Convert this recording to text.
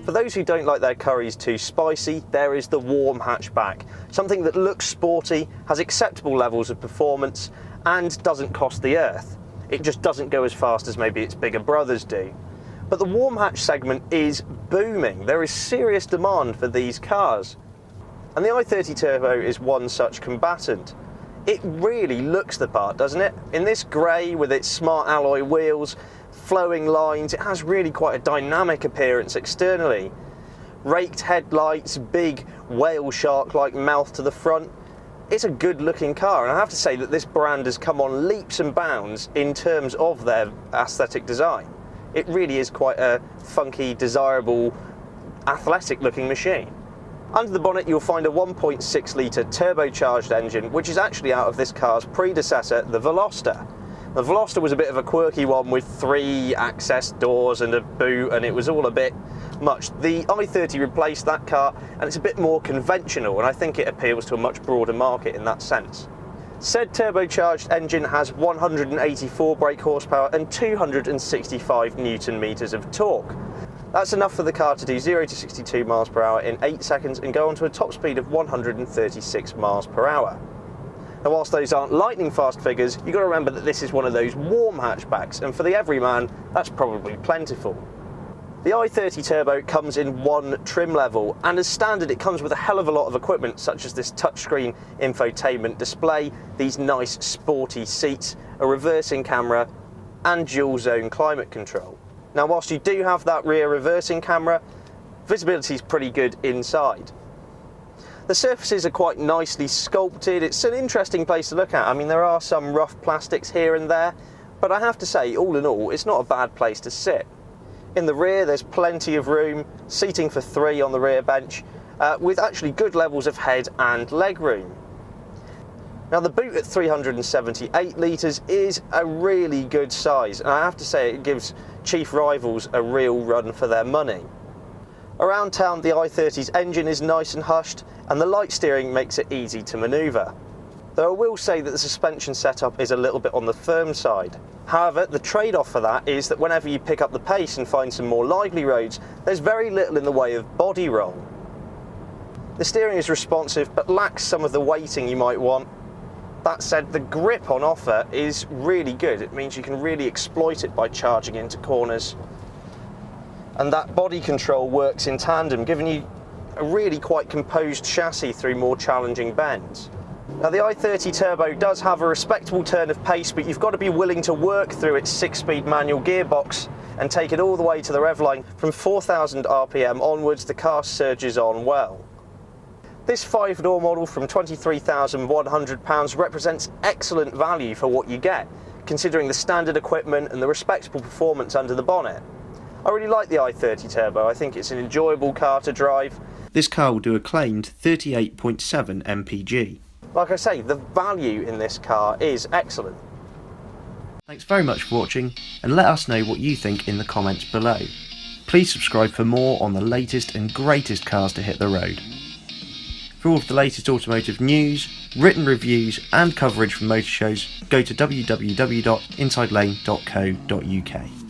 For those who don't like their curries too spicy, there is the warm hatchback, something that looks sporty, has acceptable levels of performance, and doesn't cost the earth. It just doesn't go as fast as maybe its bigger brothers do. But the warm hatch segment is booming. There is serious demand for these cars. And the i30 Turbo is one such combatant. It really looks the part, doesn't it? In this grey with its smart alloy wheels, flowing lines, it has really quite a dynamic appearance externally. Raked headlights, big whale shark-like mouth to the front. It's a good looking car, and I have to say that this brand has come on leaps and bounds in terms of their aesthetic design. It really is quite a funky, desirable, athletic looking machine. Under the bonnet you'll find a 1.6 litre turbocharged engine, which is actually out of this car's predecessor, the Veloster. The Veloster was a bit of a quirky one with 3 access doors and a boot, and it was all a bit much. The i30 replaced that car, and it's a bit more conventional, and I think it appeals to a much broader market in that sense. Said turbocharged engine has 184 brake horsepower and 265 newton meters of torque. That's enough for the car to do 0 to 62 miles per hour in 8 seconds and go on to a top speed of 136 miles per hour. Now, whilst those aren't lightning fast figures, you've got to remember that this is one of those warm hatchbacks, and for the everyman, that's probably plentiful. The i30 Turbo comes in one trim level, and as standard it comes with a hell of a lot of equipment such as this touchscreen infotainment display, these nice sporty seats, a reversing camera and dual zone climate control. Now, whilst you do have that rear reversing camera, visibility is pretty good inside. The surfaces are quite nicely sculpted. It's an interesting place to look at. I mean, there are some rough plastics here and there, but I have to say, all in all, it's not a bad place to sit. In the rear, there's plenty of room, seating for 3 on the rear bench, with actually good levels of head and leg room. Now, the boot at 378 litres is a really good size, and I have to say it gives chief rivals a real run for their money. Around town, the i30's engine is nice and hushed, and the light steering makes it easy to manoeuvre. Though I will say that the suspension setup is a little bit on the firm side. However, the trade-off for that is that whenever you pick up the pace and find some more lively roads, there's very little in the way of body roll. The steering is responsive but lacks some of the weighting you might want. That said, the grip on offer is really good. It means you can really exploit it by charging into corners. And that body control works in tandem, giving you a really quite composed chassis through more challenging bends. Now, the i30 Turbo does have a respectable turn of pace, but you've got to be willing to work through its 6-speed manual gearbox and take it all the way to the rev line. From 4,000 RPM onwards, the car surges on well. This 5-door model from £23,100 represents excellent value for what you get, considering the standard equipment and the respectable performance under the bonnet. I really like the i30 Turbo. I think it's an enjoyable car to drive. This car will do a claimed 38.7 mpg. Like I say, the value in this car is excellent. Thanks very much for watching, and let us know what you think in the comments below. Please subscribe for more on the latest and greatest cars to hit the road. For all of the latest automotive news, written reviews and coverage from motor shows, go to www.insidelane.co.uk.